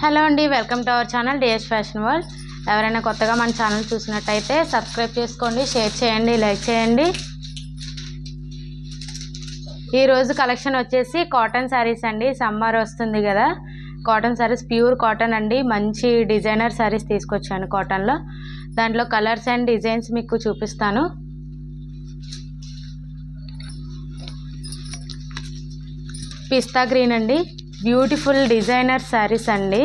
Hello అండి, welcome to our channel DS fashion world. ఎవరైనా కొత్తగా మన ఛానల్ చూసినట్టయితే సబ్స్క్రైబ్ చేసుకోండి, షేర్ చేయండి, లైక్ చేయండి. ఈరోజు కలెక్షన్ వచ్చేసి కాటన్ శారీస్ అండి. సమ్మర్ వస్తుంది కదా, కాటన్ శారీస్, ప్యూర్ కాటన్ అండి. మంచి డిజైనర్ శారీస్ తీసుకొచ్చాను కాటన్లో. దాంట్లో కలర్స్ అండ్ డిజైన్స్ మీకు చూపిస్తాను. పిస్తా గ్రీన్ అండి, బ్యూటిఫుల్ డిజైనర్ శారీస్ అండి,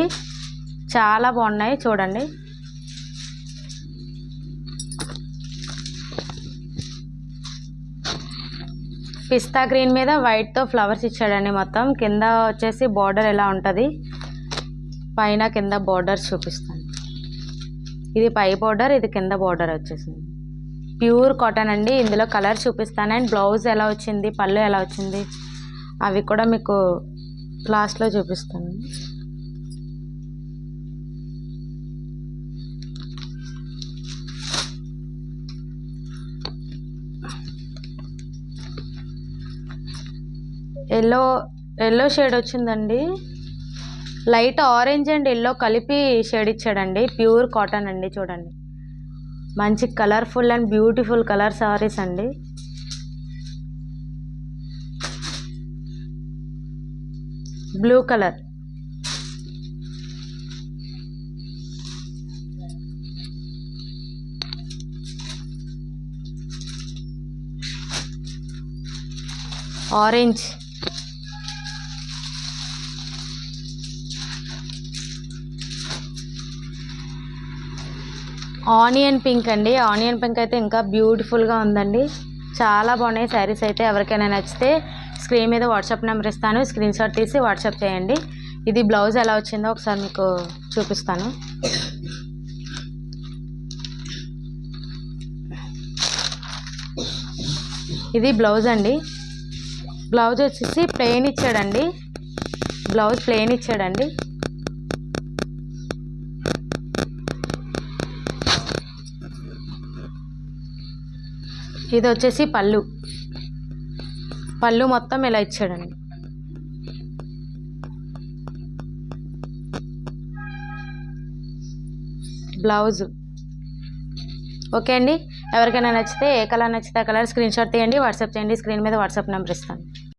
చాలా బాగున్నాయి చూడండి. పిస్తా గ్రీన్ మీద వైట్తో ఫ్లవర్స్ ఇచ్చాడండి. మొత్తం కింద వచ్చేసి బార్డర్ ఎలా ఉంటుంది, పైన కింద బార్డర్స్ చూపిస్తాను. ఇది పై బార్డర్, ఇది కింద బార్డర్ వచ్చేసింది. ప్యూర్ కాటన్ అండి. ఇందులో కలర్ చూపిస్తాను అండ్ బ్లౌజ్ ఎలా వచ్చింది, పళ్ళు ఎలా వచ్చింది అవి కూడా మీకు లాస్ట్లో చూపిస్తాను. ఎల్లో షేడ్ వచ్చిందండి. లైట్ ఆరెంజ్ అండ్ ఎల్లో కలిపి షేడ్ ఇచ్చాడండి. ప్యూర్ కాటన్ అండి. చూడండి, మంచి colourful and beautiful colour saris అండి. Blue colour, orange, onion pink అండి. ఆనియన్ పింక్ అయితే ఇంకా బ్యూటిఫుల్గా ఉందండి. చాలా బాగున్నాయి శారీస్ అయితే. ఎవరికైనా నచ్చితే స్క్రీన్ మీద వాట్సాప్ నెంబర్ ఇస్తాను, స్క్రీన్ షాట్ తీసి వాట్సాప్ చేయండి. ఇది బ్లౌజ్ ఎలా వచ్చిందో ఒకసారి మీకు చూపిస్తాను. ఇది బ్లౌజ్ అండి. బ్లౌజ్ వచ్చేసి ప్లెయిన్ ఇచ్చాడండి. బ్లౌజ్ ప్లెయిన్ ఇచ్చాడండి. ఇది వచ్చేసి పళ్ళు. పళ్ళు మొత్తం ఇలా ఇచ్చాడండి. బ్లౌజ్ ఓకే అండి. ఎవరికైనా నచ్చితే ఏ కలర్ నచ్చితే ఆ కలర్ స్క్రీన్ షాట్ తీయండి, వాట్సాప్ చేయండి. స్క్రీన్ మీద వాట్సాప్ నెంబర్ ఇస్తాను.